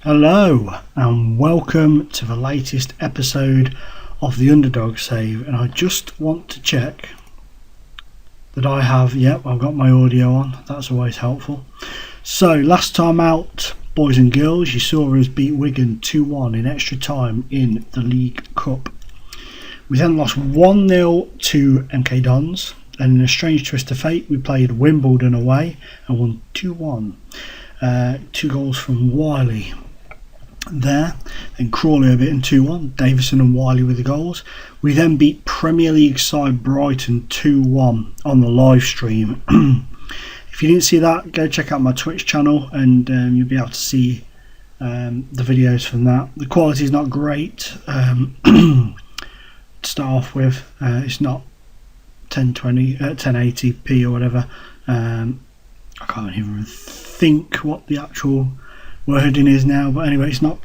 Hello and welcome to the latest episode of the Underdog Save, and I just want to check that I've got my audio on. That's always helpful. So last time out, boys and girls, you saw us beat Wigan 2-1 in extra time in the League Cup. We then lost 1-0 to MK Dons, and in a strange twist of fate we played Wimbledon away and won 2-1. 2 goals from Wiley there, then Crawley a bit in 2-1, Davison and Wiley with the goals. We then beat Premier League side Brighton 2-1 on the live stream. If you didn't see that, go check out my Twitch channel and you'll be able to see the videos from that. The quality is not great to start off with. It's not 1080p or whatever. I can't even think what the actual wording is now, but anyway, it's not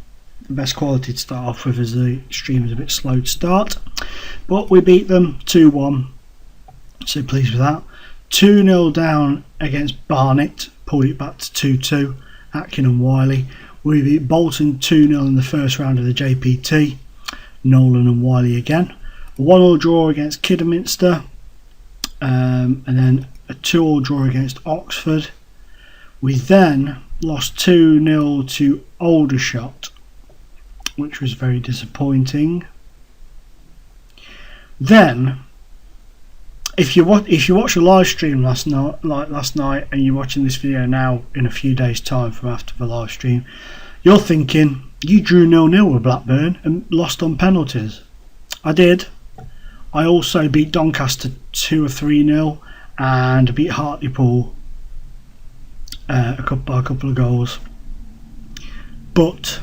the best quality to start off with as the stream is a bit slow to start, but we beat them 2-1, so pleased with that. 2-0 down against Barnet, pulled it back to 2-2, Atkin and Wiley. We beat Bolton 2-0 in the first round of the JPT, Nolan and Wiley again. A 1-1 draw against Kidderminster, and then a 2-2 draw against Oxford. We then lost 2-0 to Aldershot, which was very disappointing. Then, if you watch the live stream last night, and you're watching this video now in a few days' time from after the live stream, you're thinking you drew 0-0 with Blackburn and lost on penalties. I did. I also beat Doncaster 2 or 3-0 and beat Hartlepool a couple of goals, but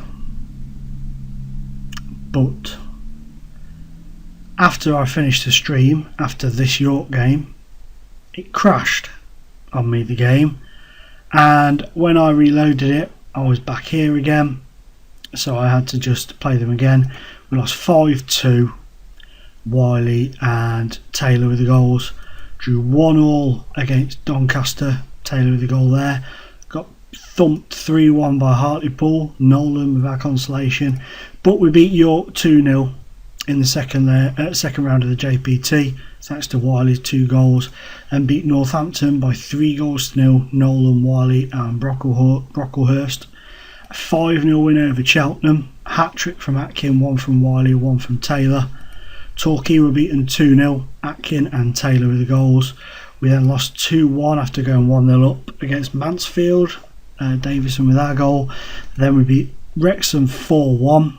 after I finished the stream after this York game, it crashed on me, the game, and when I reloaded it I was back here again, so I had to just play them again. We lost 5-2, Wiley and Taylor with the goals. Drew 1-1 against Doncaster, Taylor with the goal there. Got thumped 3-1 by Hartlepool, Nolan with our consolation. But we beat York 2-0 in the second round of the JPT, thanks to Wiley's 2 goals, and beat Northampton by 3-0, Nolan, Wiley and Brocklehurst. A 5-0 win over Cheltenham, hat-trick from Atkin, 1 from Wiley, 1 from Taylor. Torquay were beaten 2-0, Atkin and Taylor with the goals. We then lost 2-1 after going 1-0 up against Mansfield, Davison with our goal. Then we beat Wrexham 4-1,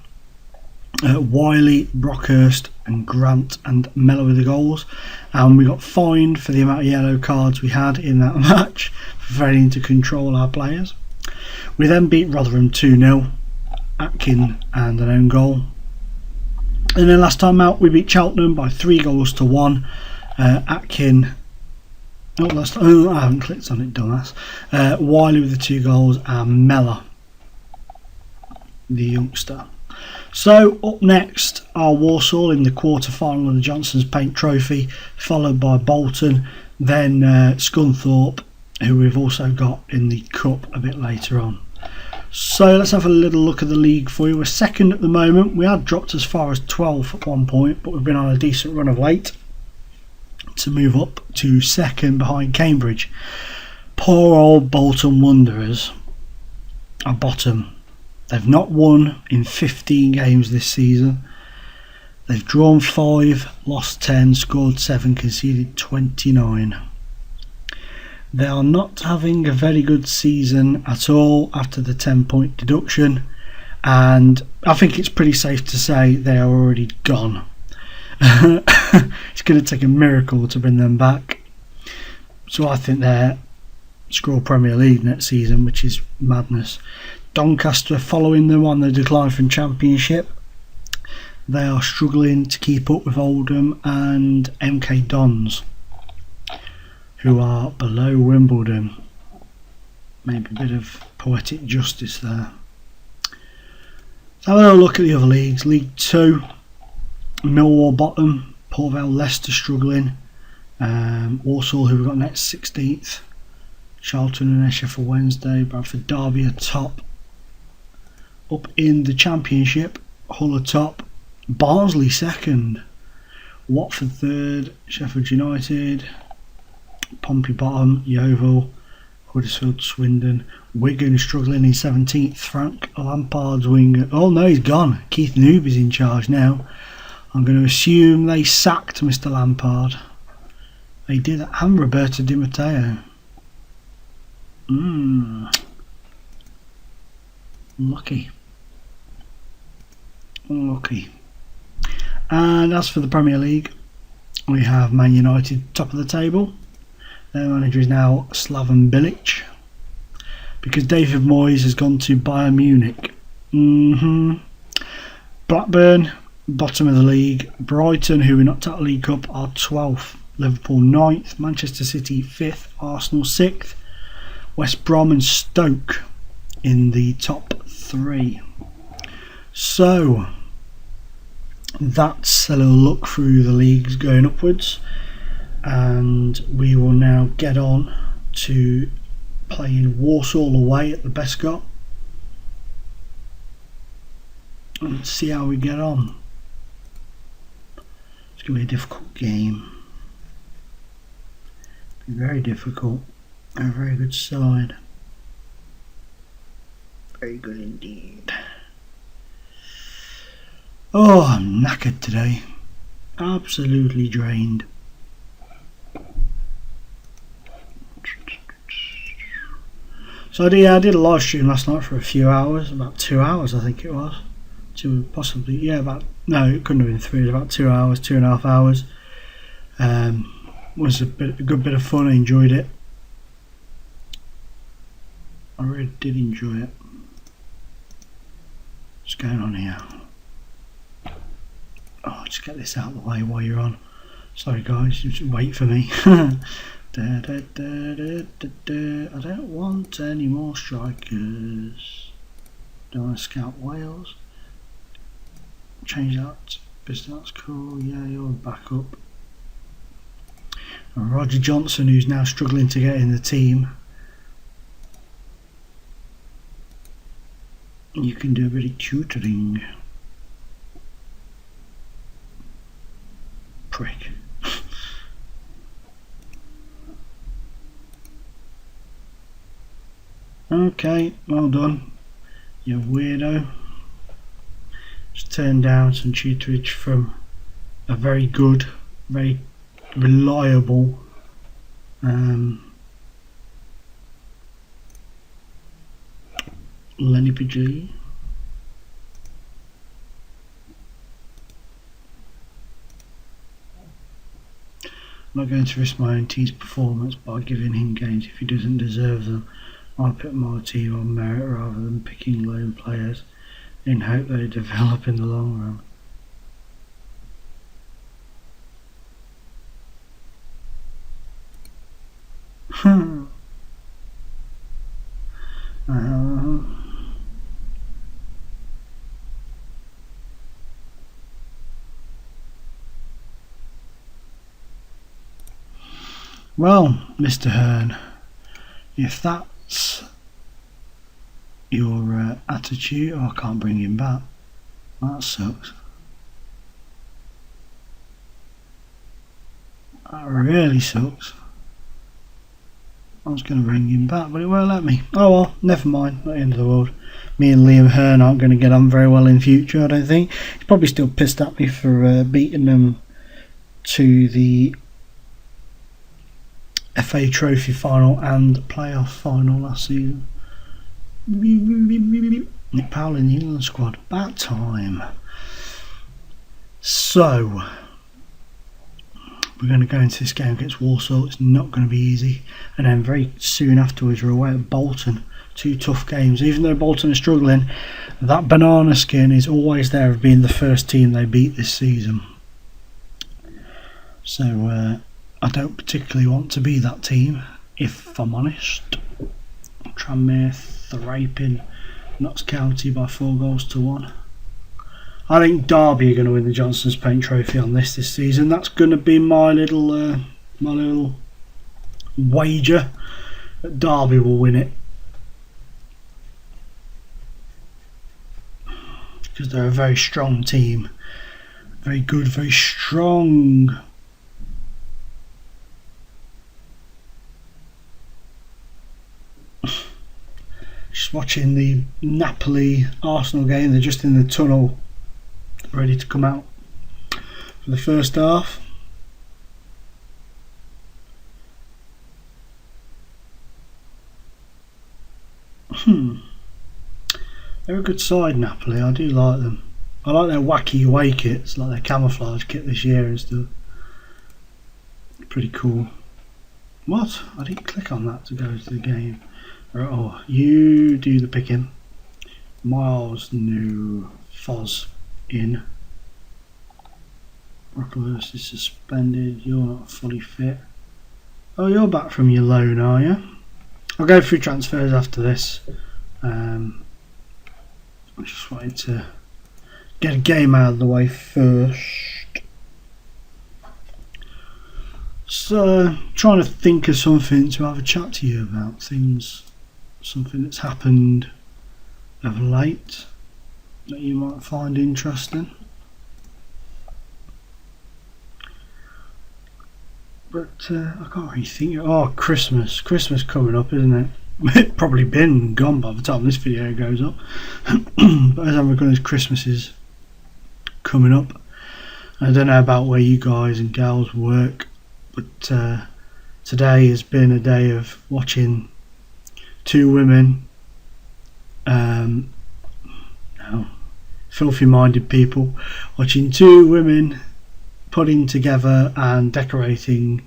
Wiley, Brockhurst and Grant and Mellor with the goals. And we got fined for the amount of yellow cards we had in that match for failing to control our players. We then beat Rotherham 2-0, Atkin and an own goal. And then last time out we beat Cheltenham by 3-1. Atkin, I haven't clicked on it, dumbass. Wiley with the 2 goals and Mellor, the youngster. So up next are Walsall in the quarter-final of the Johnson's Paint Trophy, followed by Bolton, then Scunthorpe, who we've also got in the Cup a bit later on. So let's have a little look at the league for you. We're second at the moment. We had dropped as far as 12th at one point, but we've been on a decent run of late to move up to second behind Cambridge. Poor old Bolton Wanderers are bottom. They've not won in 15 games this season. They've drawn 5, lost 10, scored 7, conceded 29. They are not having a very good season at all after the 10-point deduction, and I think it's pretty safe to say they are already gone. It's going to take a miracle to bring them back. So I think they're screw Premier League next season, which is madness. Doncaster following them on the decline from Championship. They are struggling to keep up with Oldham and MK Dons, who are below Wimbledon. Maybe a bit of poetic justice there. So have a look at the other leagues. League 2, Millwall bottom, Port Vale, Leicester struggling, Walsall, who we've got next, 16th, Charlton and Esher for Wednesday, Bradford Derby are top, up in the Championship, Hull are top, Barnsley second, Watford third, Sheffield United, Pompey bottom, Yeovil, Huddersfield, Swindon, Wigan struggling in 17th, Frank Lampard's winger. Oh no, he's gone. Keith Noob is in charge now. I'm going to assume they sacked Mr. Lampard. They did, and Roberto Di Matteo. Unlucky. And as for the Premier League, we have Man United top of the table. Their manager is now Slaven Bilic, because David Moyes has gone to Bayern Munich. Blackburn, bottom of the league. Brighton, who are not at the League Cup, are 12th. Liverpool 9th. Manchester City 5th. Arsenal 6th. West Brom and Stoke in the top 3. So that's a little look through the leagues going upwards, and we will now get on to playing Walsall away at the Bescot and see how we get on. It's going to be a difficult game. Very difficult. A very good side. Very good indeed. Oh, I'm knackered today. Absolutely drained. So I did a live stream last night for a few hours, about 2 hours I think it was. Possibly, yeah, no, it couldn't have been 3, it was about 2 hours, 2.5 hours. Was a good bit of fun, I enjoyed it. I really did enjoy it. What's going on here? Oh, just get this out of the way while you're on. Sorry guys, just wait for me. I don't want any more strikers. Don't want to scout Wales. Change that, because that's cool. Yeah, you're back up. And Roger Johnson, who's now struggling to get in the team. You can do a bit of tutoring. Prick. Okay, well done, you weirdo. Just turned down some tutorage from a very good, very reliable Lenny Pidgey. I'm not going to risk my own team's performance by giving him games if he doesn't deserve them. I'll put my team on merit rather than picking lone players in hope they develop in the long run. Well, Mr. Hearn, if that's your attitude, I can't bring him back. That sucks. That really sucks. I was going to bring him back, but it won't let me. Oh well, never mind, not the end of the world. Me and Liam Hearn aren't going to get on very well in future, I don't think. He's probably still pissed at me for beating them to the FA Trophy final and playoff final last season. Nick Powell in the England squad. About time. So we're going to go into this game against Walsall. It's not going to be easy, and then very soon afterwards we're away at Bolton. 2 tough games. Even though Bolton are struggling, that banana skin is always there of being the first team they beat this season. So I don't particularly want to be that team, if I'm honest. Tranmere thraping Notts County by 4-1. I think Derby are going to win the Johnson's Paint Trophy on this season. That's going to be my little wager that Derby will win it. because they're a very strong team. Very good, very strong. Just watching the Napoli-Arsenal game. They're just in the tunnel, ready to come out for the first half. They're a good side, Napoli. I do like them. I like their wacky away kits, like their camouflage kit this year and stuff. Pretty cool. What? I didn't click on that to go to the game. Oh, you do the picking. Miles, no. Foz in. Rocklehurst is suspended. You're not fully fit. Oh, you're back from your loan, are you? I'll go through transfers after this. I just wanted to get a game out of the way first. So, trying to think of something to have a chat to you about. Something that's happened of late that you might find interesting. But I can't really think. Oh, Christmas coming up, isn't it? It's probably been gone by the time this video goes up. But as I'm recording, Christmas is coming up. I don't know about where you guys and gals work, but today has been a day of watching two women, filthy-minded people, watching two women putting together and decorating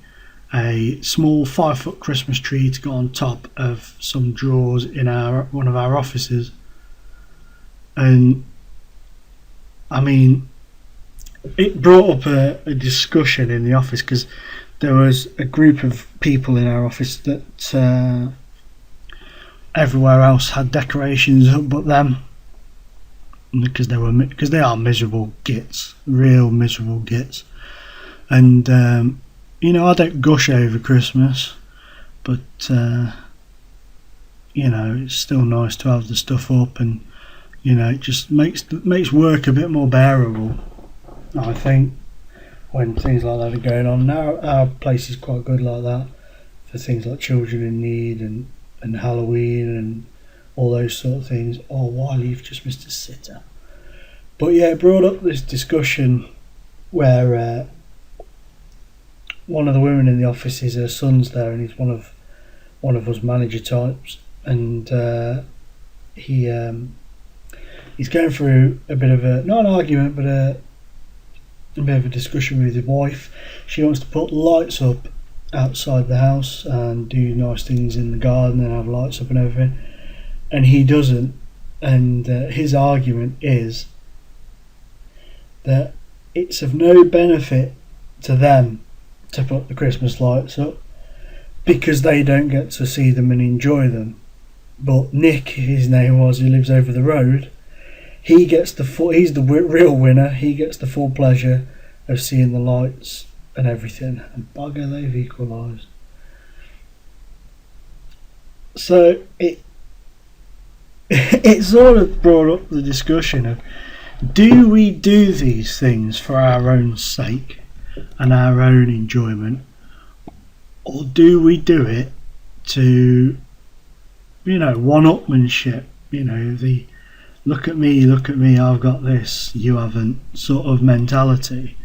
a small 5-foot Christmas tree to go on top of some drawers in one of our offices. And I mean, it brought up a discussion in the office, because there was a group of people in our office that everywhere else had decorations up but them, because they are miserable gits, real miserable gits. And you know, I don't gush over Christmas, but you know, it's still nice to have the stuff up, and you know, it just makes work a bit more bearable, I think, when things like that are going on. Now our place is quite good like that for things like children in need and Halloween and all those sort of things. Oh, Wiley, you've just missed a sitter. But yeah, it brought up this discussion where one of the women in the office, her son's there, and he's one of us manager types, and he's going through a bit of a, not an argument, but a bit of a discussion with his wife. She wants to put lights up outside the house and do nice things in the garden and have lights up and everything, and he doesn't. And his argument is that it's of no benefit to them to put the Christmas lights up because they don't get to see them and enjoy them. But Nick, his name was, who lives over the road, he gets he's the real winner. He gets the full pleasure of seeing the lights and everything. And bugger, they've equalised. So it sort of brought up the discussion of, do we do these things for our own sake and our own enjoyment, or do we do it to, you know, one-upmanship, you know, the look at me, I've got this, you haven't sort of mentality.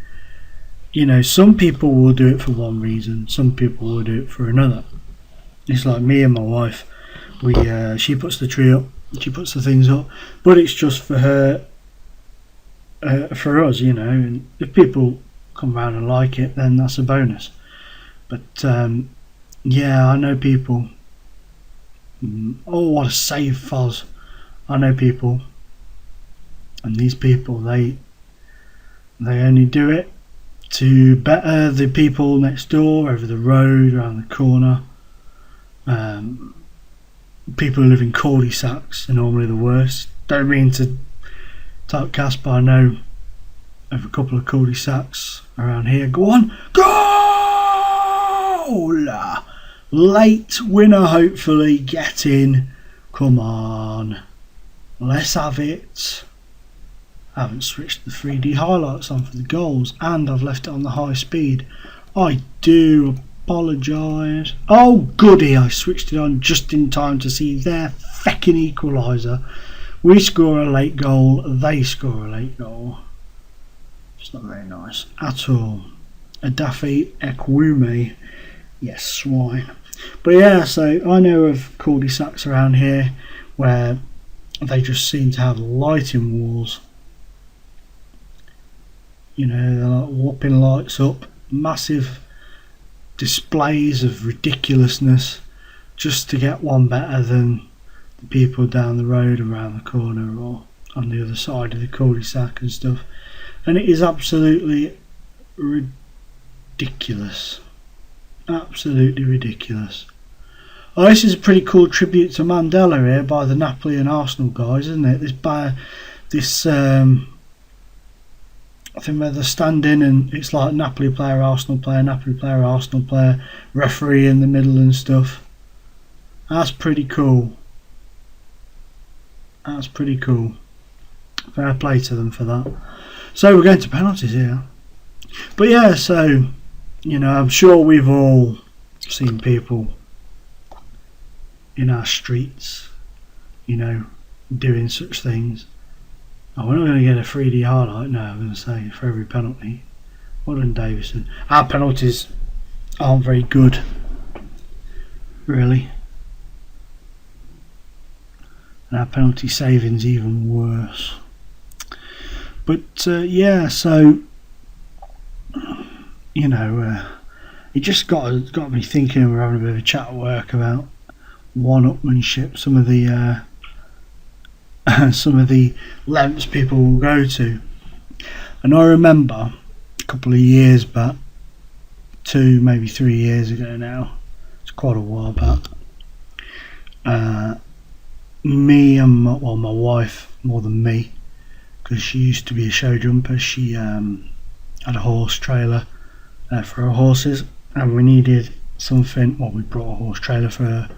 You know, some people will do it for one reason, some people will do it for another. It's like me and my wife, she puts the tree up, she puts the things up, but it's just for her, for us, you know, and if people come around and like it, then that's a bonus. But yeah, I know people, oh, what a save Foz. I know people, and these people, they only do it to better the people next door, over the road, around the corner. People who live in cul-de-sacs are normally the worst. Don't mean to typecast, but I know of a couple of cul-de-sacs around here. Go on, goal! Late winner, hopefully. Get in. Come on, let's have it. I haven't switched the 3D highlights on for the goals, and I've left it on the high speed. I do apologise. Oh goody, I switched it on just in time to see their feckin' equaliser. We score a late goal, they score a late goal. It's not very nice at all. Adafi Ekwume, yes, swine. But yeah, so I know of cul-de-sacs around here where they just seem to have lighting walls. You know, they're like whopping lights up, massive displays of ridiculousness just to get one better than the people down the road around the corner or on the other side of the cul-de-sac and stuff. And it is absolutely ridiculous. Absolutely ridiculous. Oh, this is a pretty cool tribute to Mandela here by the Napoli and Arsenal guys, isn't it? This I think where they're standing and it's like Napoli player, Arsenal player, Napoli player, Arsenal player, referee in the middle and stuff. That's pretty cool. That's pretty cool. Fair play to them for that. So we're going to penalties here. But yeah, so, you know, I'm sure we've all seen people in our streets, you know, doing such things. Oh, we're not going to get a 3D highlight, no, I'm going to say, for every penalty. Well done, Davison. Our penalties aren't very good, really. And our penalty saving's even worse. But, yeah, so, you know, it just got me thinking. We're having a bit of a chat at work about one-upmanship, some of the lengths people will go to. And I remember a couple of years back, 2 maybe 3 years ago now, it's quite a while back, me and my wife, more than me, because she used to be a show jumper, she had a horse trailer for her horses, and we needed something. Well, we brought a horse trailer for her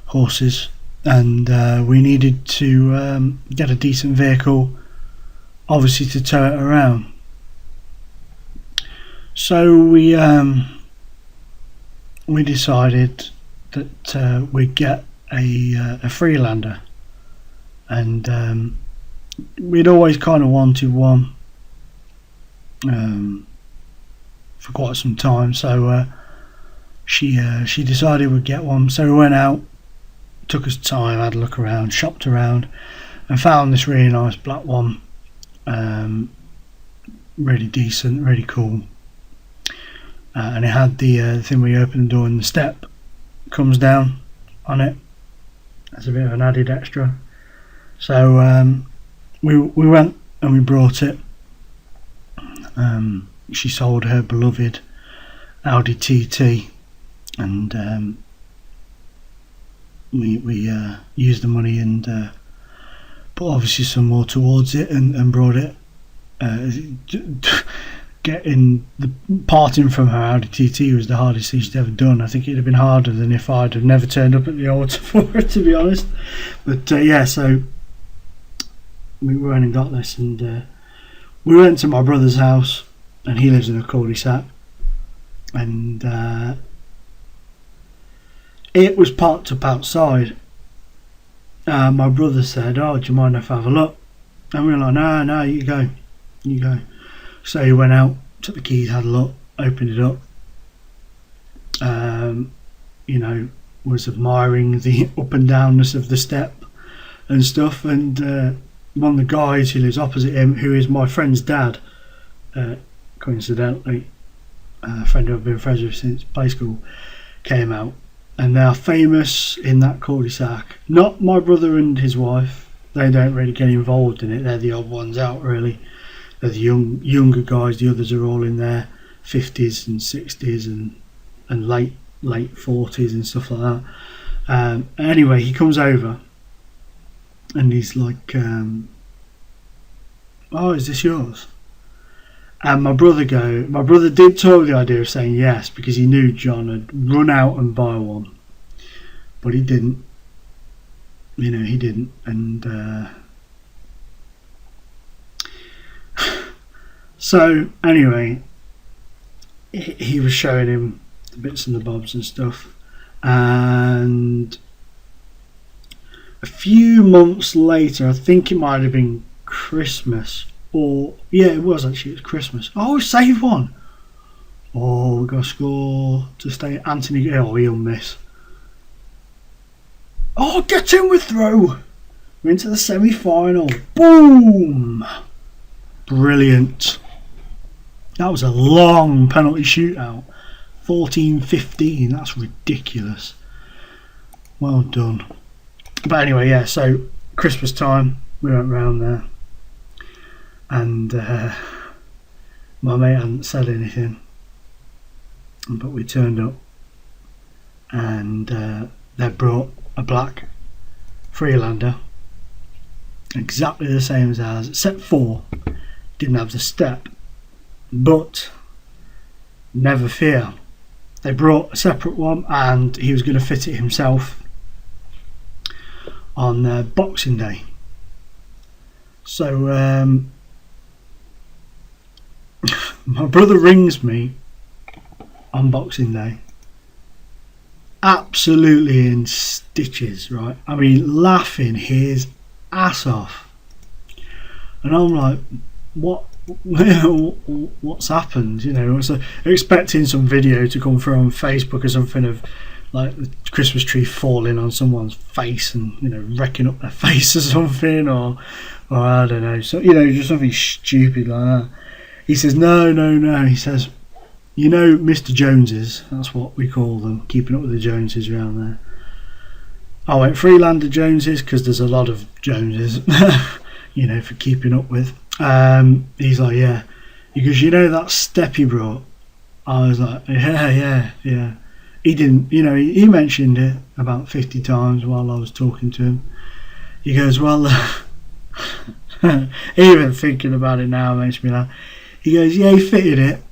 horses, and we needed to get a decent vehicle, obviously, to tow it around. So we decided that we'd get a Freelander, and we'd always kind of wanted one for quite some time. So she decided we'd get one. So we went out. Took us time, had a look around, shopped around, and found this really nice black one, really decent, really cool, and it had the thing where you open the door and the step comes down on it. That's a bit of an added extra. So we went and we brought it. She sold her beloved Audi TT, and we used the money and put obviously some more towards it, and brought it. Getting the parting from her Audi TT was the hardest thing she'd ever done. I think it'd have been harder than if I'd have never turned up at the altar for her, to be honest. But yeah, so we went and got this, and we went to my brother's house, and he lives in a cul-de-sac, and it was parked up outside. My brother said, "Oh, do you mind if I have a look?" And we were like, "No, you go. So he went out, took the keys, had a look, opened it up. You know, was admiring the up and downness of the step and stuff. And one of the guys who lives opposite him, who is my friend's dad, coincidentally, a friend who I've been friends with since play school, came out. And they are famous in that cul-de-sac. Not my brother and his wife. They don't really get involved in it. They're the odd ones out, really. They're the younger guys. The others are all in their 50s and 60s and late 40s and stuff like that. Anyway, he comes over and he's like, "Oh, is this yours?" And my brother did talk the idea of saying yes, because he knew John had run out and buy one, but he didn't. You know, he didn't. And So anyway, he was showing him the bits and the bobs and stuff, and a few months later, I think it might have been Christmas, or yeah, it was Christmas. Oh, save one. Oh, we got to score to stay. Anthony, oh, he'll miss. Oh, get in with throw. We're into the semi-final. Boom! Brilliant. That was a long penalty shootout. 14-15. That's ridiculous. Well done. But anyway, yeah, so Christmas time, we went round there. And my mate hadn't said anything. But we turned up. And they brought a black Freelander. Exactly the same as ours, except for didn't have the step. But never fear, they brought a separate one, and he was going to fit it himself on Boxing Day. So my brother rings me on Boxing Day, absolutely in stitches, right? I mean, laughing his ass off, and I'm like, what's happened? You know, so expecting some video to come through on Facebook or something of like the Christmas tree falling on someone's face and, you know, wrecking up their face or something, or I don't know, so, you know, just something stupid like that. He says no. He says, you know, Mr. Joneses, that's what we call them, keeping up with the Joneses around there. I went Freelander Joneses because there's a lot of Joneses, you know, for keeping up with. He's like, yeah. He goes, you know that step he brought? I was like, yeah. He didn't, you know, he mentioned it about 50 times while I was talking to him. He goes, well, even thinking about it now makes me laugh. He goes, yeah, he fitted it.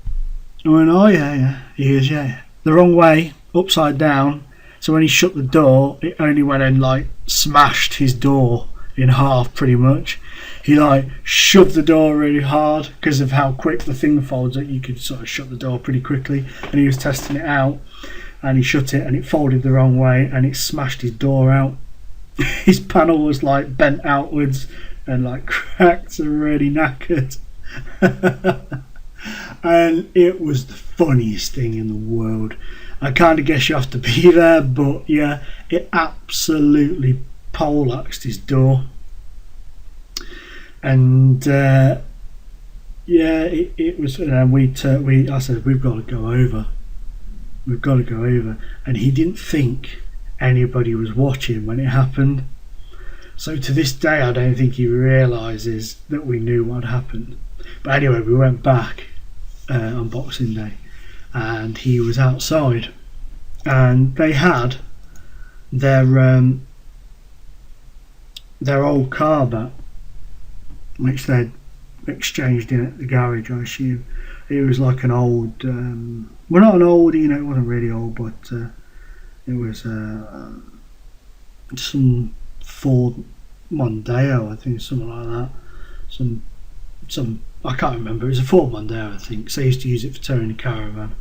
I went, oh yeah. He goes, yeah, the wrong way, upside down. So when he shut the door, it only went and like smashed his door in half pretty much. He like shoved the door really hard because of how quick the thing folds, that you could sort of shut the door pretty quickly, and he was testing it out, and he shut it and it folded the wrong way and it smashed his door out. His panel was like bent outwards and like cracked and really knackered. And it was the funniest thing in the world. I kind of guess you have to be there, but yeah, it absolutely poleaxed his door. And yeah, it was. I said, we've got to go over. And he didn't think anybody was watching when it happened. So to this day, I don't think he realises that we knew what happened. But anyway, we went back on Boxing Day, and he was outside, and they had their old car back, which they'd exchanged in at the garage, I assume. It was like an old, well, not an old, you know, it wasn't really old, but it was some Ford Mondeo, I think, something like that. Some I can't remember. It was a Ford Mondeo, I think. So they used to use it for towing a caravan.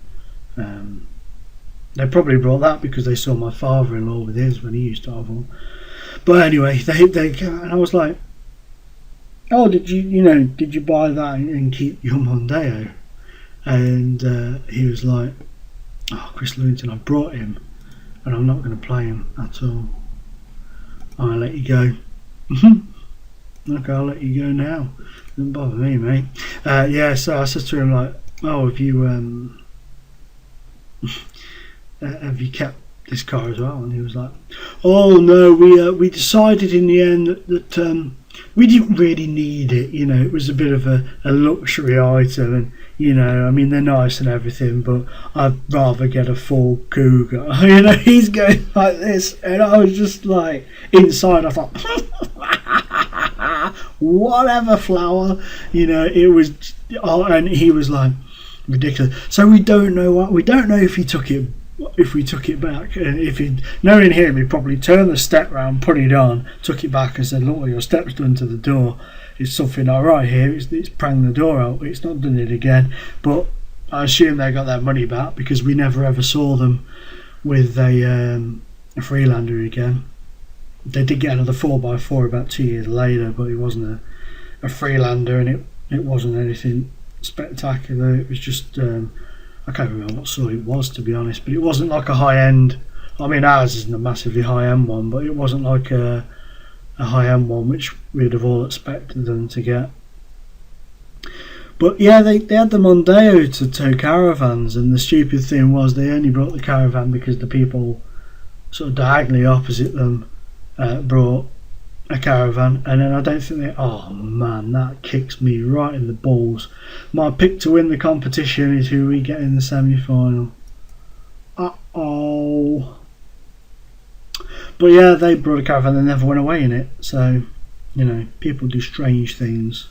They probably brought that because they saw my father-in-law with his when he used to have one. But anyway, they and I was like, oh, did you buy that and keep your Mondeo? And he was like, oh, Chris Lewington, I brought him and I'm not going to play him at all. I'll let you go. Okay, I'll let you go now. Doesn't bother me, mate. Yeah, so I said to him, like, oh, have you kept this car as well? And he was like, oh no, we decided in the end that we didn't really need it. You know, it was a bit of a luxury item, and you know, I mean, they're nice and everything, but I'd rather get a Ford Cougar. You know, he's going like this, and I was just like, inside I thought, whatever, flower. You know, it was, and he was like, ridiculous. So we don't know if he took it if we took it back, if he'd knowing him, he'd probably turn the step round, put it on, took it back and said, look what your step's done to the door. It's something alright here, it's pranged the door out, it's not done it again. But I assume they got their money back because we never ever saw them with a Freelander again. They did get another 4x4 about 2 years later, but it wasn't a Freelander, and it wasn't anything spectacular. It was just I can't remember what sort it was, to be honest, but it wasn't like a high-end. I mean, ours isn't a massively high-end one, but it wasn't like a high-end one which we'd have all expected them to get. But yeah, they had the Mondeo to tow caravans, and the stupid thing was they only brought the caravan because the people sort of diagonally opposite them brought a caravan, and then I don't think they. Oh man, that kicks me right in the balls. My pick to win the competition is who we get in the semi-final. Uh-oh. But yeah, they brought a caravan, they never went away in it. So, you know, people do strange things.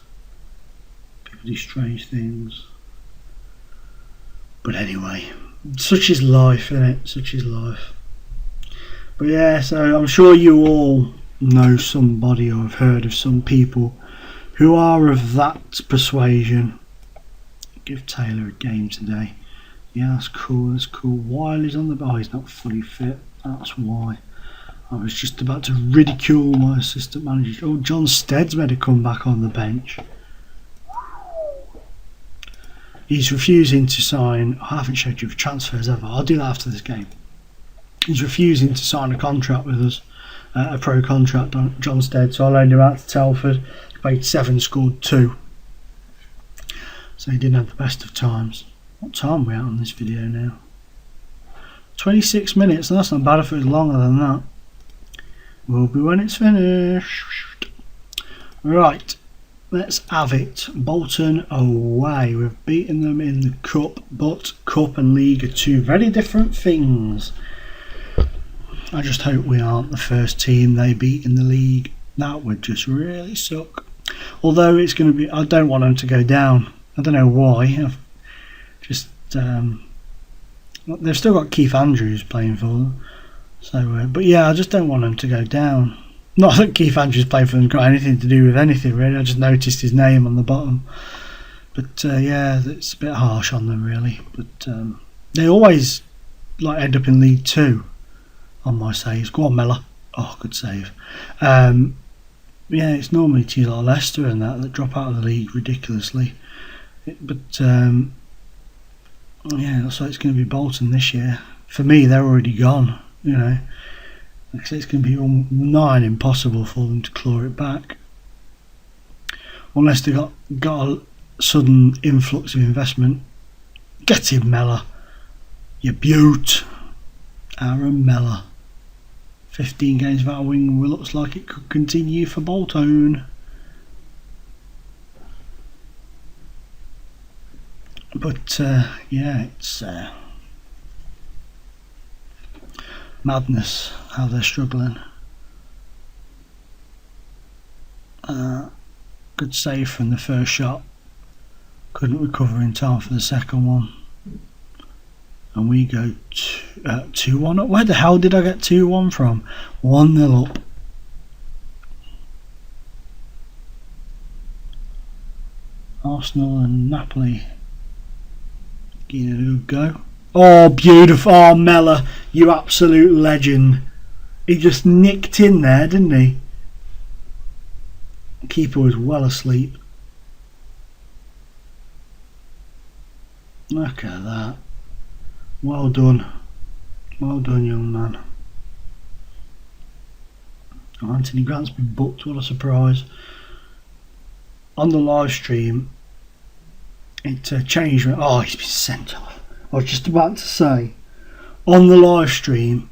People do strange things. But anyway, such is life, isn't it? Such is life. But yeah, so I'm sure you all know somebody or have heard of some people who are of that persuasion. Give Taylor a game today. Yeah, that's cool, that's cool. Wiley's on the bar, he's not fully fit, that's why. I was just about to ridicule my assistant manager. Oh, John Stead's made a comeback on the bench. He's refusing to sign. I haven't showed you transfers ever, I'll do that after this game. He's refusing to sign a contract with us, a pro contract on John Stead, so I loaned him out to Telford. He played 7, scored 2. So he didn't have the best of times. What time are we at on this video now? 26 minutes, and that's not bad if it was longer than that. Will be when it's finished. Right, let's have it. Bolton away. We've beaten them in the cup, but cup and league are two very different things. I just hope we aren't the first team they beat in the league. That would just really suck. Although it's going to be, I don't want them to go down. I don't know why. I've just they've still got Keith Andrews playing for them. So, but yeah, I just don't want them to go down. Not that Keith Andrews playing for them got anything to do with anything really. I just noticed his name on the bottom. But yeah, it's a bit harsh on them really. But they always like end up in League 2. On my saves. Go on, Mella. Oh, good save. Yeah, it's normally teams like Leicester and that drop out of the league ridiculously. But yeah, looks like it's going to be Bolton this year. For me, they're already gone. You know, like I say, it's going to be nigh impossible for them to claw it back, unless they got a sudden influx of investment. Get him, Mella. You beaut. Aaron Mella. 15 games without a win looks like it could continue for Bolton. But yeah, it's madness how they're struggling. Good save from the first shot. Couldn't recover in time for the second one. And we go 2-1 up. Where the hell did I get 2-1 from? 1-0 up. Arsenal and Napoli giving it a good go. Oh, beautiful. Oh, Mella, you absolute legend. He just nicked in there, didn't he? The keeper was well asleep. Look at that. Well done. Well done, young man. Oh, Anthony Grant's been booked, what a surprise. On the live stream, it changed. Oh, he's been sent off. I was just about to say, on the live stream,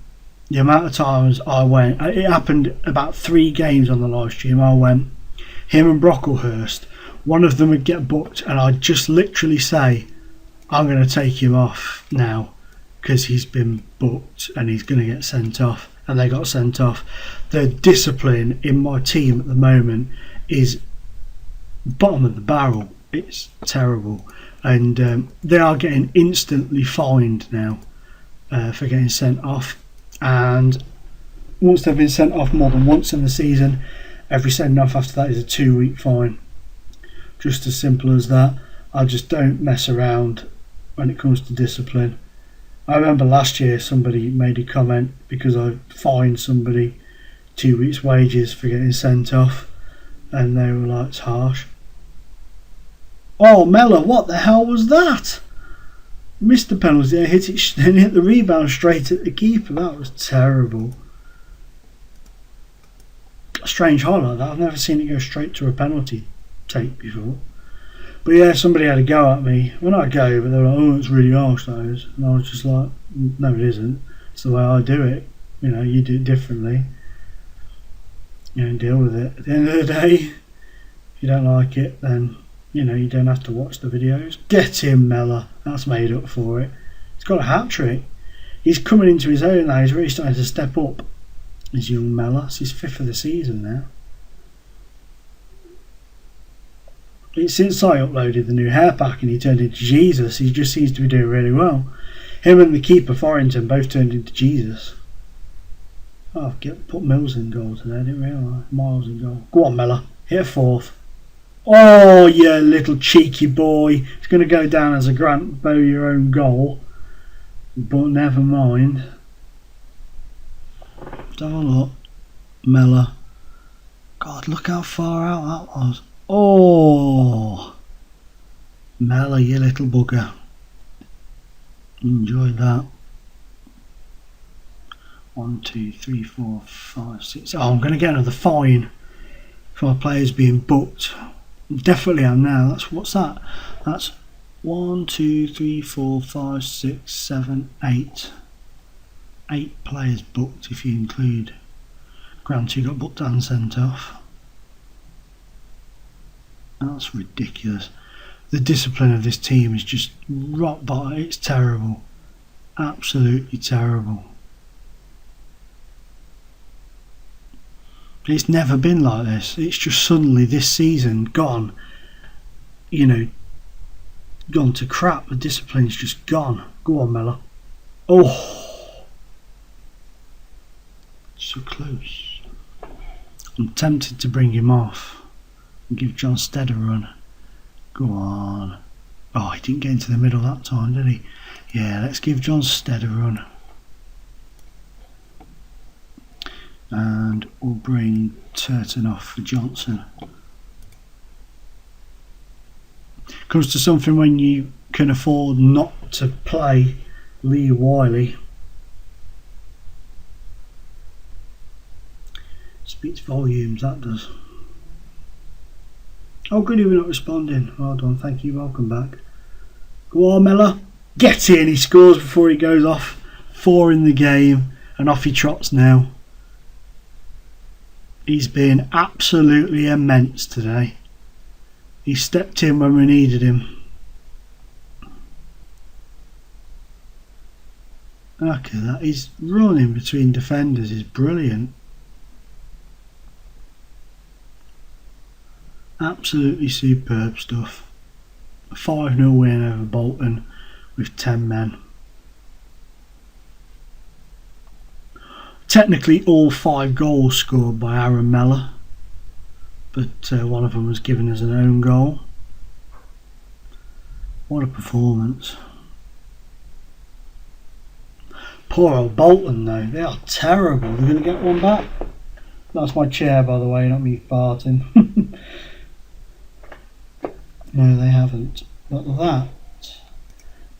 the amount of times I went, it happened about 3 games on the live stream, I went, him and Brocklehurst, one of them would get booked and I'd just literally say, I'm going to take him off now because he's been booked and he's going to get sent off, and they got sent off. The discipline in my team at the moment is bottom of the barrel. It's terrible, and they are getting instantly fined now for getting sent off, and once they've been sent off more than once in the season, every send off after that is a 2-week fine. Just as simple as that. I just don't mess around when it comes to discipline. I remember last year somebody made a comment because I fined somebody 2 weeks' wages for getting sent off, and they were like, it's harsh. Oh, Mella, what the hell was that? Missed the penalty and hit the rebound straight at the keeper. That was terrible. A strange highlight that. I've never seen it go straight to a penalty take before. But yeah, somebody had a go at me. Well, not a go, but they were like, oh, it's really harsh, that is. And I was just like, no, it isn't. It's the way I do it. You know, you do it differently. You know, deal with it. At the end of the day, if you don't like it, then, you know, you don't have to watch the videos. Get him, Mella. That's made up for it. He's got a hat-trick. He's coming into his own now. He's really starting to step up. This young Mella. It's his 5th of the season now. Since I uploaded the new hair pack and he turned into Jesus, he just seems to be doing really well. Him and the keeper Forrington both turned into Jesus. Oh, I've put Mills in goal today, I didn't realise. Miles in goal. Go on, Mella. Hit a 4th. Oh, you little cheeky boy. It's going to go down as a Grant Bow your own goal. But never mind. Let's have a look. Mella. God, look how far out that was. Oh, Mella, you little bugger. Enjoyed that. 1, 2, 3, 4, 5, 6. Oh, I'm going to get another fine for my players being booked. Definitely am now. What's that? That's 1, 2, 3, 4, 5, 6, 7, 8. 8 players booked if you include Grant, who got booked and sent off. That's ridiculous. The discipline of this team is just rock bottom. It's terrible. Absolutely terrible. It's never been like this. It's just suddenly this season gone, you know, gone to crap. The discipline's just gone. Go on, Mella. Oh, so close. I'm tempted to bring him off and give John Stead a run. Go on. Oh, he didn't get into the middle that time, did he? Yeah, let's give John Stead a run. And we'll bring Turton off for Johnson. Comes to something when you can afford not to play Lee Wiley. Speaks volumes, that does. Oh, goody, we're not responding. Well done, thank you, welcome back. Go on, Mella. Get in, he scores before he goes off. 4 in the game, and off he trots now. He's been absolutely immense today. He stepped in when we needed him. Look at that, his running between defenders is brilliant. Absolutely superb stuff. A 5-0 win over Bolton with 10 men. Technically all 5 goals scored by Aaron Mella, but one of them was given as an own goal. What a performance. Poor old Bolton though, they are terrible. They're going to get one back. That's my chair, by the way, not me farting. No, they haven't. But that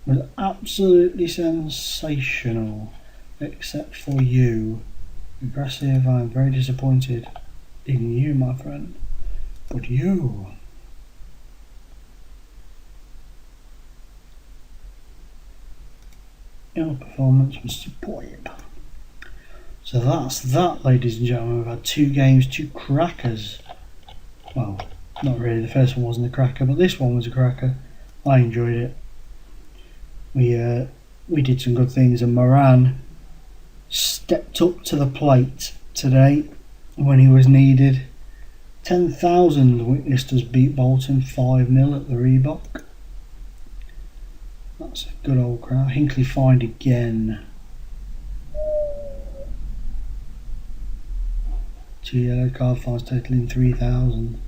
was absolutely sensational. Except for you. Impressive. I'm very disappointed in you, my friend. But you. Your performance was superb. So that's that, ladies and gentlemen. We've had 2 games, 2 crackers. Well, not really. The first one wasn't a cracker, but this one was a cracker. I enjoyed it. We did some good things, and Moran stepped up to the plate today when he was needed. 10,000 witnessed us beat Bolton 5-0 at the Reebok. That's a good old crowd. Hinckley fined again. 2 yellow card fines totaling 3,000.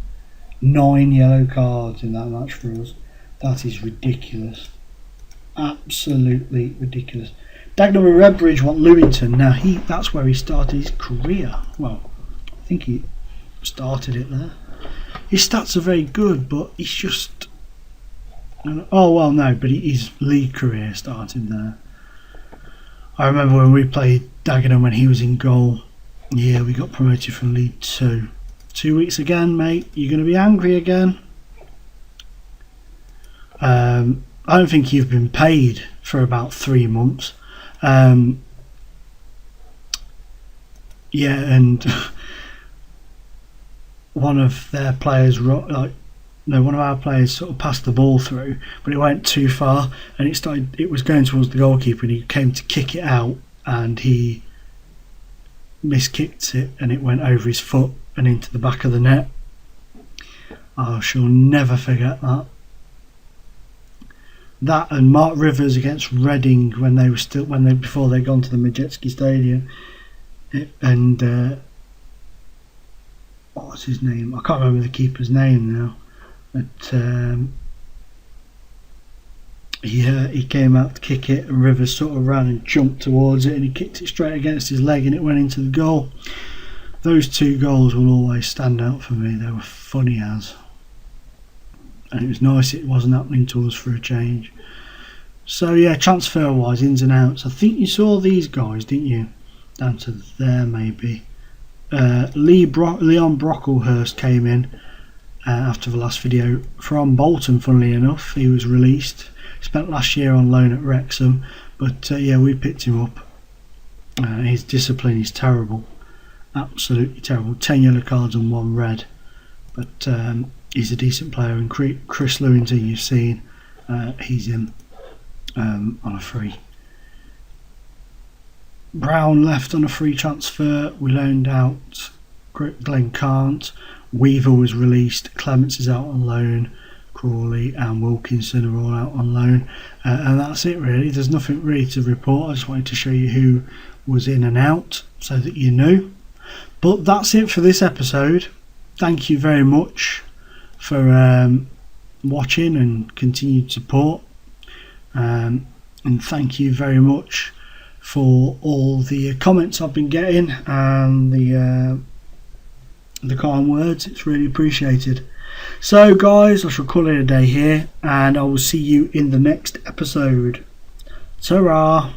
9 yellow cards in that match for us. That is ridiculous. Absolutely ridiculous. Dagenham and Redbridge want Lewington. Now that's where he started his career. Well, I think he started it there. His stats are very good, but he's just... Oh well, no, but his league career started there. I remember when we played Dagenham when he was in goal. Yeah, we got promoted from League 2. 2 weeks again, mate. You're going to be angry again. I don't think you've been paid for about 3 months. Yeah, and one of their players, one of our players sort of passed the ball through, but it went too far, and it was going towards the goalkeeper, and he came to kick it out, and he miskicked it, and it went over his foot and into the back of the net. I shall never forget that. That and Mark Rivers against Reading before they'd gone to the Majetski Stadium, and what's his name? I can't remember the keeper's name now. But he came out to kick it, and Rivers sort of ran and jumped towards it, and he kicked it straight against his leg, and it went into the goal. Those 2 goals will always stand out for me. They were funny as. And it was nice it wasn't happening to us for a change. So yeah, transfer wise, ins and outs. I think you saw these guys, didn't you? Down to there maybe. Leon Brocklehurst came in after the last video from Bolton, funnily enough. He was released. Spent last year on loan at Wrexham, but yeah, we picked him up. His discipline is terrible. Absolutely terrible. 10 yellow cards and 1 red. But he's a decent player, and Chris Lewington you've seen, he's in on a free. Brown left on a free transfer. We loaned out Glenn Cant. Weaver was released. Clements is out on loan. Crawley and Wilkinson are all out on loan, and that's it really. There's nothing really to report. I just wanted to show you who was in and out so that you knew. But that's it for this episode. Thank you very much for watching and continued support, and thank you very much for all the comments I've been getting and the kind words. It's really appreciated. So guys, I shall call it a day here, and I will see you in the next episode. Ta-ra!